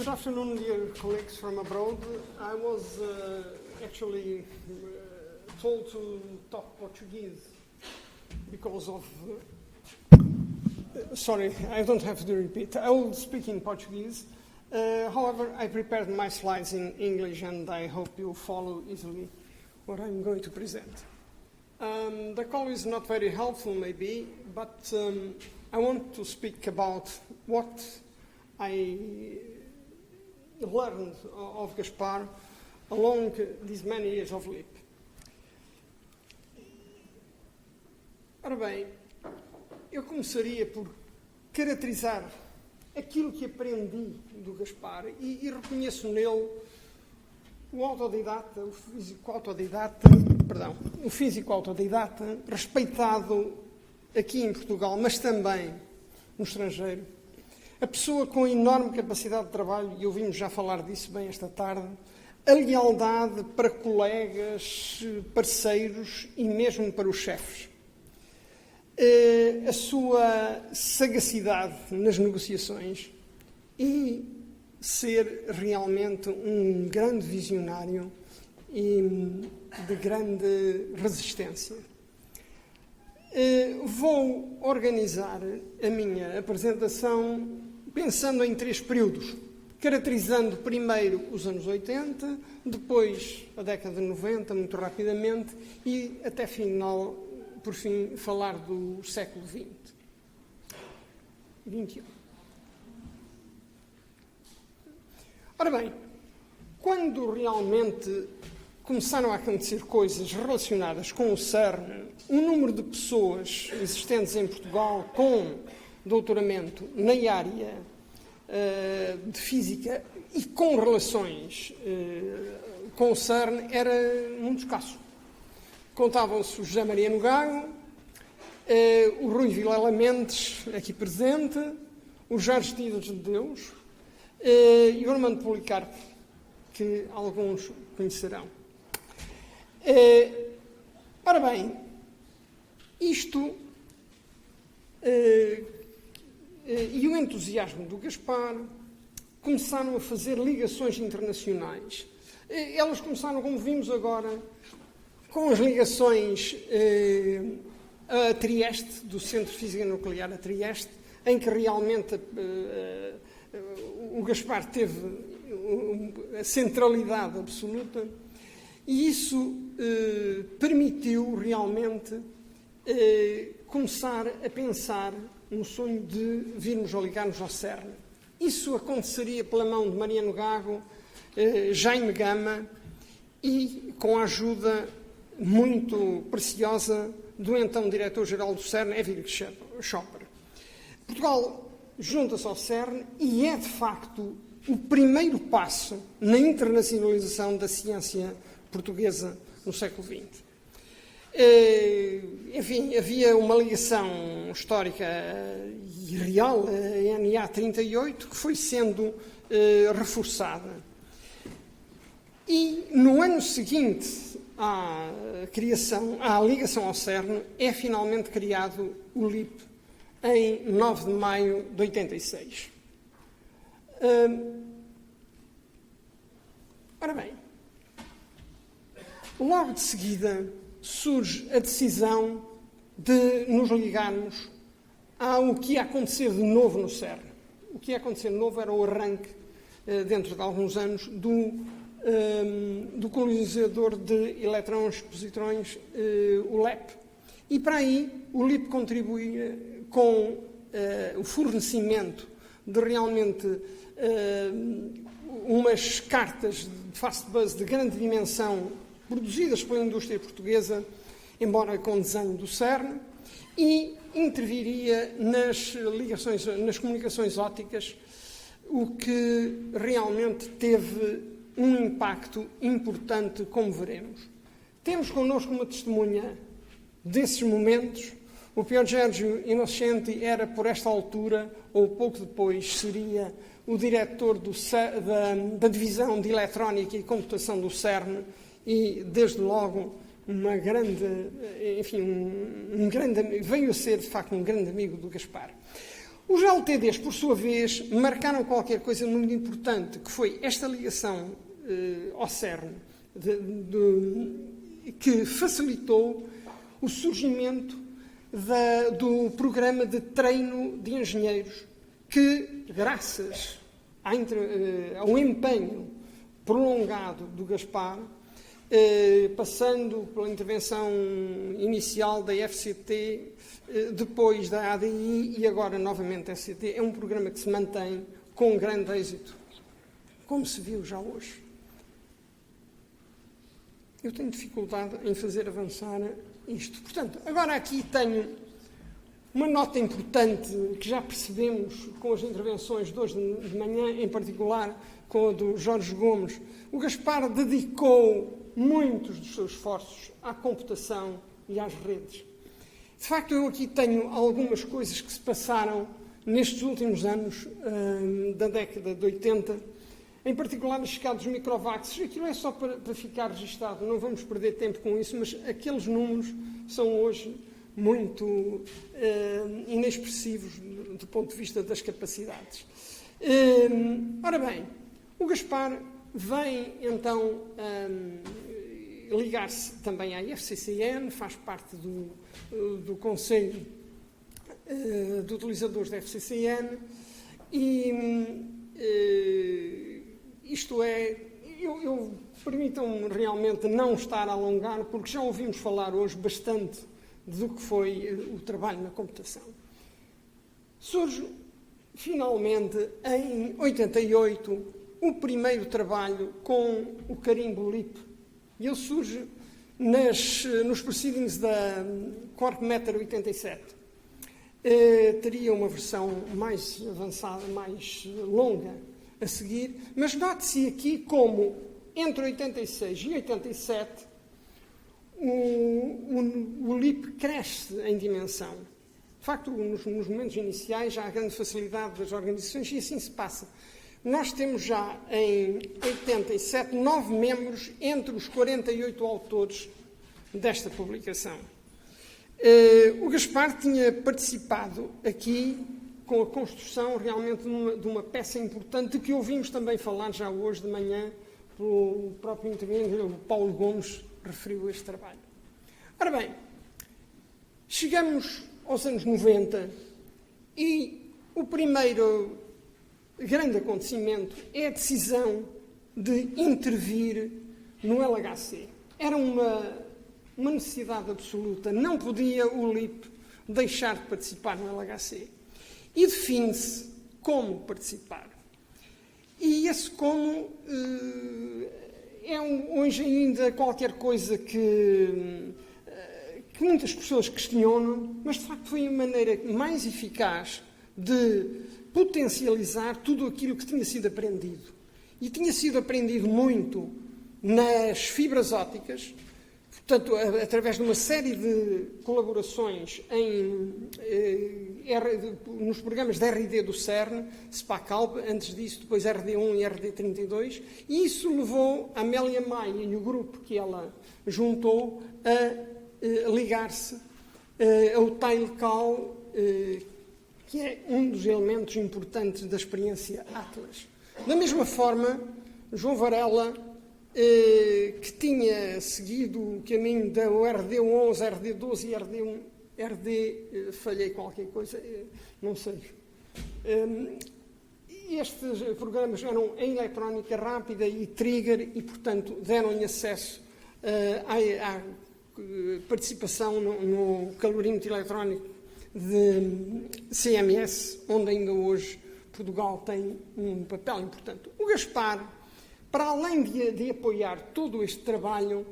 Good afternoon, dear colleagues from abroad. I was actually told to talk Portuguese because of... sorry, I don't have to repeat. I will speak in Portuguese. However, I prepared my slides in English and I hope you follow easily what I'm going to present. The call is not very helpful maybe, but I want to speak about what I learned of Gaspar along these many years of LEAP. Ora bem, eu começaria por caracterizar aquilo que aprendi do Gaspar e reconheço nele o físico autodidata, respeitado aqui em Portugal, mas também no estrangeiro. A pessoa com enorme capacidade de trabalho, e ouvimos já falar disso bem esta tarde, a lealdade para colegas, parceiros e mesmo para os chefes. A sua sagacidade nas negociações e ser realmente um grande visionário e de grande resistência. Vou organizar a minha apresentação pensando em 3 períodos, caracterizando primeiro os anos 80, depois a década de 90, muito rapidamente, e até por fim, falar do século XX. 21. Ora bem, quando realmente começaram a acontecer coisas relacionadas com o CERN, o número de pessoas existentes em Portugal com doutoramento na área de física e com relações com o CERN era muito escasso. Contavam-se o José Maria Nogago, o Rui Vilela Mendes, aqui presente, o Jorge Tidas de Deus e o Armando Policarpo, que alguns conhecerão. Ora bem, isto e o entusiasmo do Gaspar começaram a fazer ligações internacionais. Elas começaram, como vimos agora, com as ligações a Trieste, do Centro de Física Nuclear a Trieste, em que realmente o Gaspar teve a centralidade absoluta, e isso permitiu realmente começar a pensar no sonho de virmos a ligar-nos ao CERN. Isso aconteceria pela mão de Mariano Gago, Jaime Gama e com a ajuda muito preciosa do então diretor-geral do CERN, Erik Schopper. Portugal junta-se ao CERN e é, de facto, o primeiro passo na internacionalização da ciência portuguesa no século XX. Enfim, havia uma ligação histórica e real, a NA 38, que foi sendo reforçada. E no ano seguinte à ligação ao CERN, é finalmente criado o LEAP em 9 de maio de 86. Ora bem, logo de seguida surge a decisão de nos ligarmos ao que ia acontecer de novo no CERN. O que ia acontecer de novo era o arranque, dentro de alguns anos, do colonizador de elétrons e positrões, o LEP. E para aí o LEAP contribuía com o fornecimento de realmente umas cartas de fast buzz de grande dimensão produzidas pela indústria portuguesa, embora com desenho do CERN, e interviria nas ligações, nas comunicações ópticas, o que realmente teve um impacto importante, como veremos. Temos connosco uma testemunha desses momentos. O Pier Giorgio Innocenti era, por esta altura, ou pouco depois, seria o diretor da divisão de eletrónica e computação do CERN e, desde logo, veio a ser, de facto, um grande amigo do Gaspar. Os LTDs, por sua vez, marcaram qualquer coisa muito importante, que foi esta ligação ao CERN, que facilitou o surgimento do programa de treino de engenheiros, que, graças ao empenho prolongado do Gaspar, passando pela intervenção inicial da FCT, depois da ADI e agora novamente a FCT, é um programa que se mantém com grande êxito, como se viu já hoje. Eu tenho dificuldade em fazer avançar isto. Portanto, agora aqui tenho uma nota importante que já percebemos com as intervenções de hoje de manhã, em particular com a do Jorge Gomes. O Gaspar dedicou muitos dos seus esforços à computação e às redes. De facto, eu aqui tenho algumas coisas que se passaram nestes últimos anos da década de 80, em particular na escala dos microvaxes. Aquilo é só para ficar registado, não vamos perder tempo com isso, mas aqueles números são hoje muito inexpressivos do ponto de vista das capacidades. Ora bem, o Gaspar vem então ligar-se também à FCCN, faz parte do Conselho de Utilizadores da FCCN e isto é, permitam-me realmente não estar a alongar, porque já ouvimos falar hoje bastante do que foi o trabalho na computação. Surge, finalmente, em 88, o primeiro trabalho com o carimbo LIP. E ele surge nos proceedings da Corp Matter 87. Teria uma versão mais avançada, mais longa a seguir, mas note-se aqui como, entre 86 e 87, o LIP cresce em dimensão. De facto, nos momentos iniciais já há grande facilidade das organizações e assim se passa. Nós temos já, em 87, 9 membros entre os 48 autores desta publicação. O Gaspar tinha participado aqui com a construção realmente de uma peça importante que ouvimos também falar já hoje de manhã pelo próprio interveniente, o Paulo Gomes referiu este trabalho. Ora bem, chegamos aos anos 90 e o primeiro grande acontecimento é a decisão de intervir no LHC. Era uma necessidade absoluta. Não podia o LIP deixar de participar no LHC. E define-se como participar. E esse como é hoje ainda qualquer coisa que muitas pessoas questionam, mas de facto foi a maneira mais eficaz de potencializar tudo aquilo que tinha sido aprendido. E tinha sido aprendido muito nas fibras ópticas, portanto, através de uma série de colaborações nos programas de RD do CERN, SPACALP, antes disso, depois RD1 e RD32, e isso levou a Amélia Maia e o grupo que ela juntou a ligar-se ao Telecom, que é um dos elementos importantes da experiência Atlas. Da mesma forma, João Varela, que tinha seguido o caminho da RD11, RD12 e RD, falhei qualquer coisa, não sei. Estes programas eram em eletrónica rápida e trigger e, portanto, deram-lhe acesso à participação no calorímetro eletrónico de CMS, onde ainda hoje Portugal tem um papel importante. O Gaspar, para além de apoiar todo este trabalho,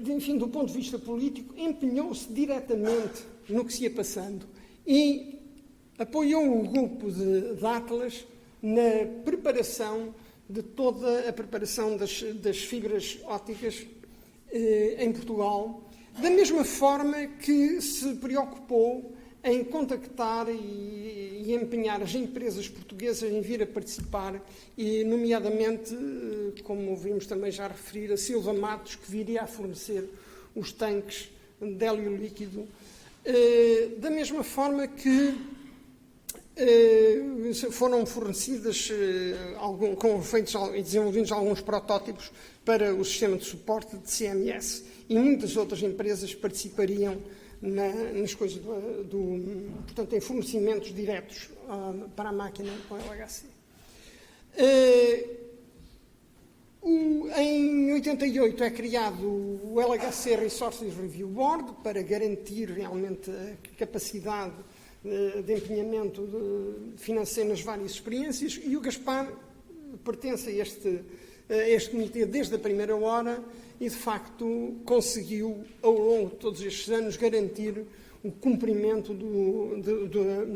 enfim, do ponto de vista político, empenhou-se diretamente no que se ia passando e apoiou o grupo de Atlas na preparação de toda a preparação das fibras ópticas em Portugal, da mesma forma que se preocupou em contactar e empenhar as empresas portuguesas em vir a participar, e nomeadamente, como ouvimos também já referir, a Silva Matos, que viria a fornecer os tanques de hélio líquido Da mesma forma que foram fornecidas, feitos e desenvolvidos alguns protótipos para o sistema de suporte de CMS, e muitas outras empresas participariam nas coisas portanto, em fornecimentos diretos para a máquina com o LHC. Em 88 é criado o LHC Resources Review Board para garantir realmente a capacidade de empenhamento financeiro nas várias experiências, e o Gaspar pertence a este comitê desde a primeira hora e, de facto, conseguiu, ao longo de todos estes anos, garantir o cumprimento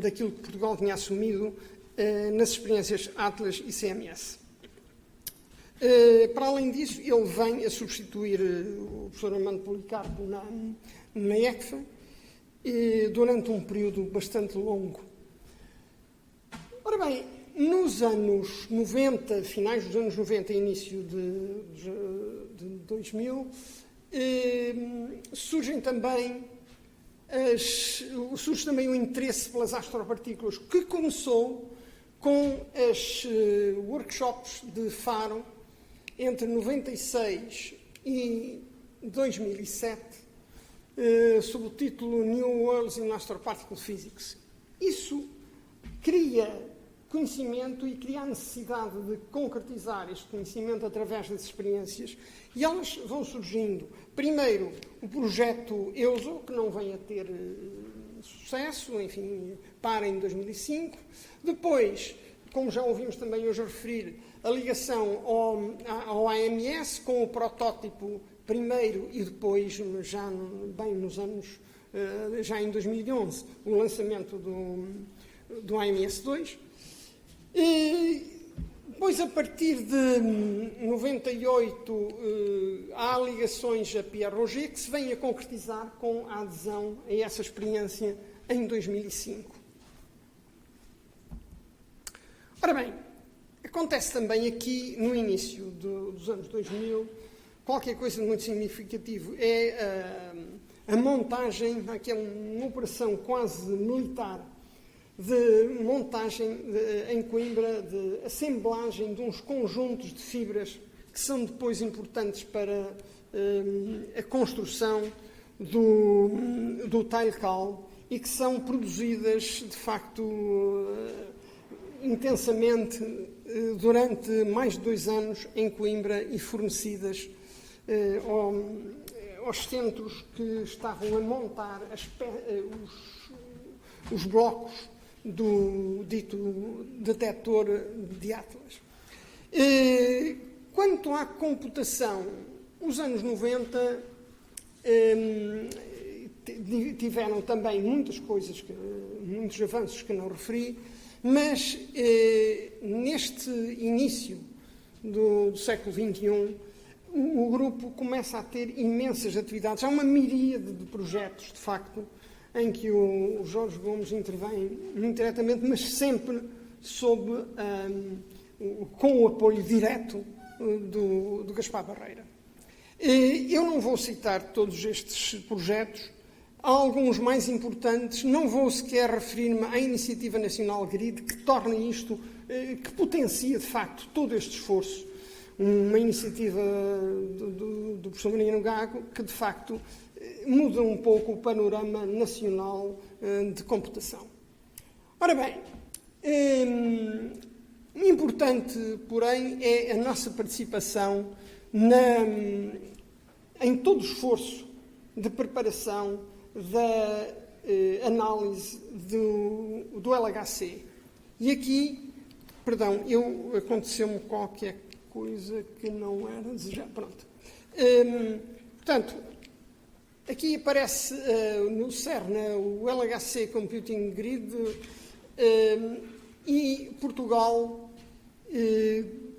daquilo que Portugal tinha assumido nas experiências Atlas e CMS. Para além disso, ele vem a substituir o professor Armando Policarpo na ECFA durante um período bastante longo. Ora bem, nos anos 90, finais dos anos 90 e início de 2000, surge também o interesse pelas astropartículas, que começou com as workshops de Faro entre 96 e 2007, sob o título New Worlds in Astroparticle Physics. Isso cria conhecimento e cria a necessidade de concretizar este conhecimento através das experiências, e elas vão surgindo. Primeiro, o projeto EUSO, que não vem a ter sucesso, enfim, para em 2005. Depois, como já ouvimos também hoje referir, a ligação ao AMS com o protótipo primeiro e depois, já bem nos anos, já em 2011, o lançamento do AMS-2. Depois, a partir de 98, há ligações a Pierre Roger, que se vem a concretizar com a adesão a essa experiência em 2005. Ora bem, acontece também aqui, no início dos anos 2000, qualquer coisa de muito significativo. É a montagem, aqui é uma operação quase militar, de montagem em Coimbra, de assemblagem de uns conjuntos de fibras que são depois importantes para a construção do Tile-Cal e que são produzidas, de facto, intensamente durante mais de 2 anos em Coimbra e fornecidas aos centros que estavam a montar os blocos do dito detector de Atlas. Quanto à computação, os anos 90 tiveram também muitas coisas, muitos avanços que não referi, mas neste início do século XXI, o grupo começa a ter imensas atividades. Há uma miríade de projetos, de facto, em que o Jorge Gomes intervém muito diretamente, mas sempre com o apoio direto do Gaspar Barreira. Eu não vou citar todos estes projetos, há alguns mais importantes, não vou sequer referir-me à Iniciativa Nacional Grid, que torna isto, que potencia, de facto, todo este esforço. Uma iniciativa do professor Mariano Gago, que, de facto, muda um pouco o panorama nacional de computação. Ora bem, importante, porém, é a nossa participação em todo o esforço de preparação da análise do LHC. E aqui, aconteceu-me qualquer coisa que não era desejado. Pronto. Portanto, aqui aparece no CERN o LHC Computing Grid e Portugal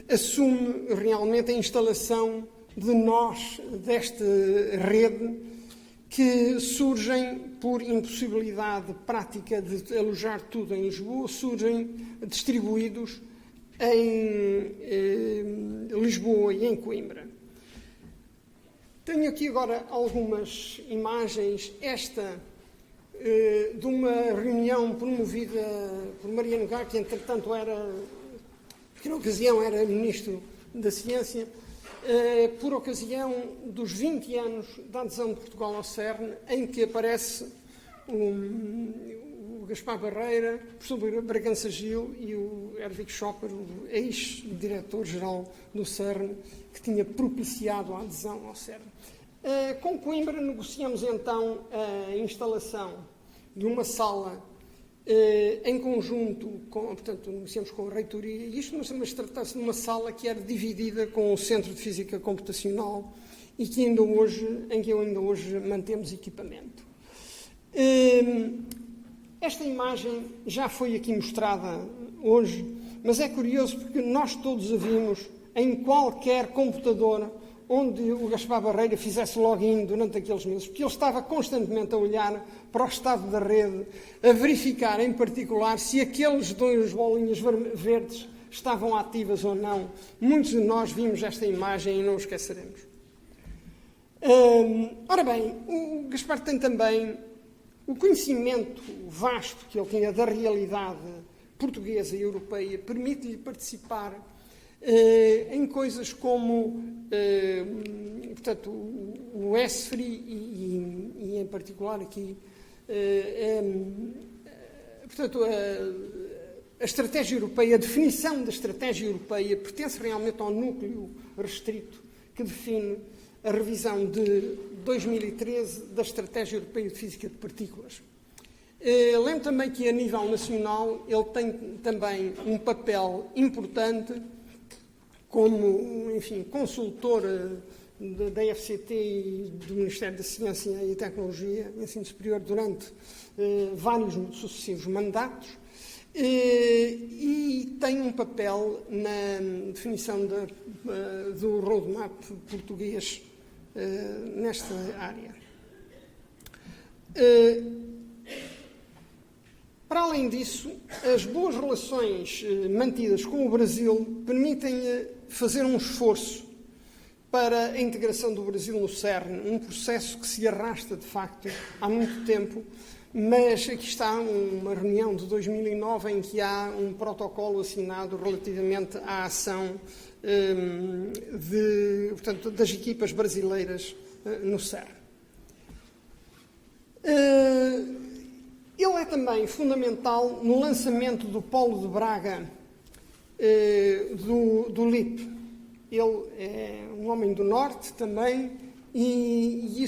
assume realmente a instalação de nós desta rede que surgem por impossibilidade prática de alojar tudo em Lisboa, surgem distribuídos em Lisboa e em Coimbra. Tenho aqui agora algumas imagens. Esta de uma reunião promovida por Mariano Gá, que entretanto que na ocasião era Ministro da Ciência, por ocasião dos 20 anos da adesão de Portugal ao CERN, em que aparece o Gaspar Barreira, o professor Bragança Gil e o Herwig Schopper, o ex-diretor-geral do CERN, que tinha propiciado a adesão ao CERN. Com Coimbra negociamos então a instalação de uma sala em conjunto, portanto, negociamos com a reitoria, e isto mas trata-se de uma sala que era dividida com o Centro de Física Computacional e que em que ainda hoje mantemos equipamento. Esta imagem já foi aqui mostrada hoje, mas é curioso porque nós todos a vimos em qualquer computador onde o Gaspar Barreira fizesse login durante aqueles meses, porque ele estava constantemente a olhar para o estado da rede, a verificar em particular se aqueles 2 bolinhas verdes estavam ativas ou não. Muitos de nós vimos esta imagem e não o esqueceremos. Ora bem, o Gaspar tem também o conhecimento vasto que ele tinha da realidade portuguesa e europeia, permite-lhe participar em coisas como, portanto, o ESFRI e em particular aqui, portanto, a estratégia europeia, a definição da estratégia europeia pertence realmente ao núcleo restrito que define a revisão de 2013 da Estratégia Europeia de Física de Partículas. Lembro também que, a nível nacional, ele tem também um papel importante como, enfim, consultor da FCT e do Ministério da Ciência e Tecnologia, Ensino Superior, durante vários sucessivos mandatos, e tem um papel na definição do roadmap português nesta área. Para além disso, as boas relações mantidas com o Brasil permitem fazer um esforço para a integração do Brasil no CERN, um processo que se arrasta, de facto, há muito tempo, mas aqui está uma reunião de 2009 em que há um protocolo assinado relativamente à ação portanto, das equipas brasileiras no CERN. Ele é também fundamental no lançamento do Polo de Braga do LIP. Ele é um homem do Norte também e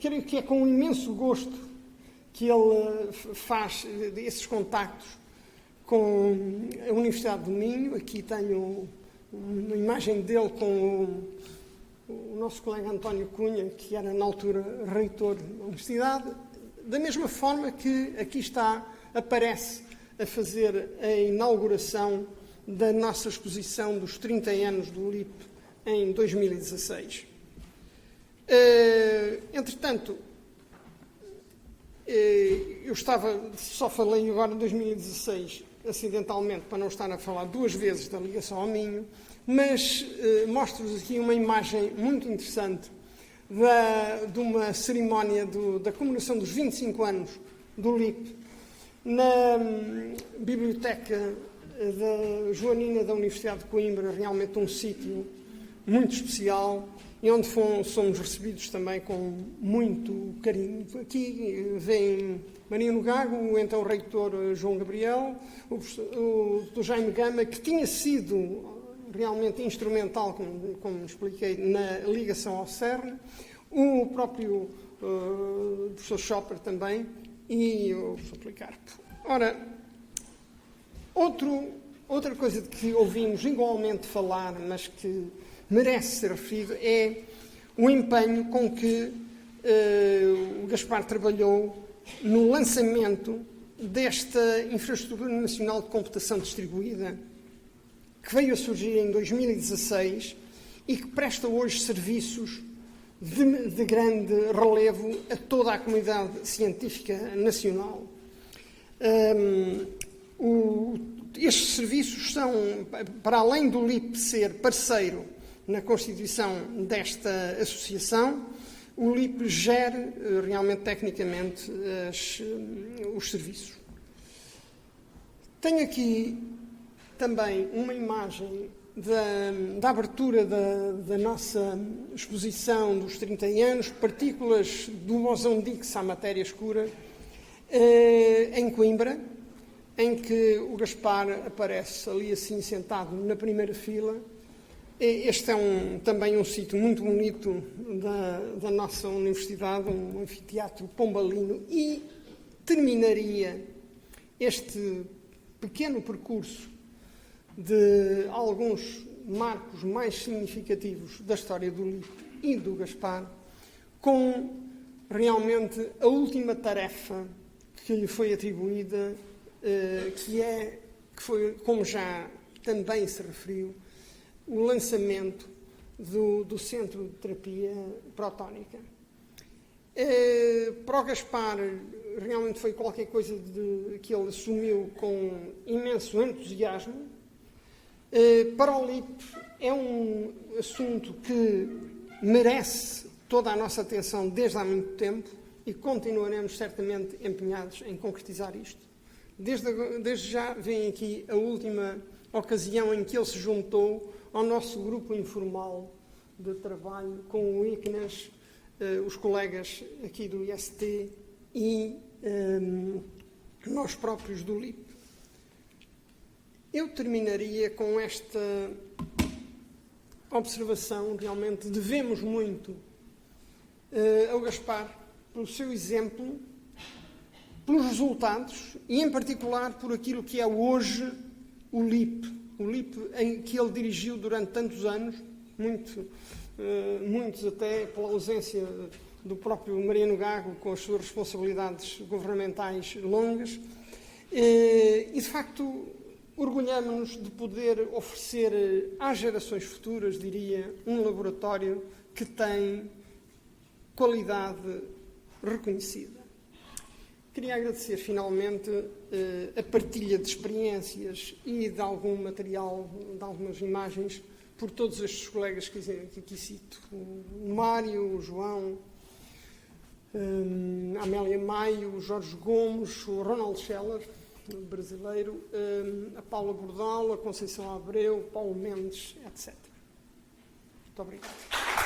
creio que é com um imenso gosto que ele faz esses contactos com a Universidade do Minho. Aqui tenho uma imagem dele com o nosso colega António Cunha, que era na altura reitor da Universidade. Da mesma forma que aqui aparece a fazer a inauguração da nossa exposição dos 30 anos do LIP em 2016. Entretanto, só falei agora de 2016 acidentalmente, para não estar a falar 2 vezes da ligação ao Minho, mas mostro-vos aqui uma imagem muito interessante de uma cerimónia da comemoração dos 25 anos do LIP na Biblioteca da Joanina da Universidade de Coimbra, realmente um sítio muito especial e onde somos recebidos também com muito carinho. Aqui vem Mariano Gago, o então reitor João Gabriel, o Dr. Jaime Gama, que tinha sido realmente instrumental, como expliquei, na ligação ao CERN, o próprio professor Schopper também e o professor Policarpo. Ora, outra coisa de que ouvimos igualmente falar, mas que merece ser referido, é o empenho com que o Gaspar trabalhou no lançamento desta infraestrutura nacional de computação distribuída, que veio a surgir em 2016 e que presta hoje serviços de grande relevo a toda a comunidade científica nacional. Estes serviços são, para além do LIP ser parceiro na constituição desta associação, o LIP gere realmente tecnicamente os serviços. Tenho aqui também uma imagem da abertura da nossa exposição dos 30 anos, partículas do bosão de Higgs à matéria escura, em Coimbra, em que o Gaspar aparece ali assim sentado na primeira fila. Este é também um sítio muito bonito da nossa universidade, um anfiteatro pombalino, e terminaria este pequeno percurso de alguns marcos mais significativos da história do LIP e do Gaspar, com realmente a última tarefa que lhe foi atribuída, que foi, como já também se referiu, o lançamento do Centro de Terapia Protónica. Para o Gaspar, realmente foi qualquer coisa que ele assumiu com imenso entusiasmo. Para o LIP é um assunto que merece toda a nossa atenção desde há muito tempo e continuaremos certamente empenhados em concretizar isto. Desde já vem aqui a última ocasião em que ele se juntou ao nosso grupo informal de trabalho com o ICNAS, os colegas aqui do IST e nós próprios do LIP. Eu terminaria com esta observação. Realmente devemos muito ao Gaspar pelo seu exemplo, pelos resultados e, em particular, por aquilo que é hoje o LIP em que ele dirigiu durante tantos anos, muitos até pela ausência do próprio Mariano Gago, com as suas responsabilidades governamentais longas, e, de facto, orgulhamos-nos de poder oferecer às gerações futuras, diria, um laboratório que tem qualidade reconhecida. Queria agradecer, finalmente, a partilha de experiências e de algum material, de algumas imagens, por todos estes colegas que aqui cito. O Mário, o João, a Amélia Maio, o Jorge Gomes, o Ronald Scheller, brasileiro, a Paula Bordal, a Conceição Abreu, Paulo Mendes, etc. Muito obrigado.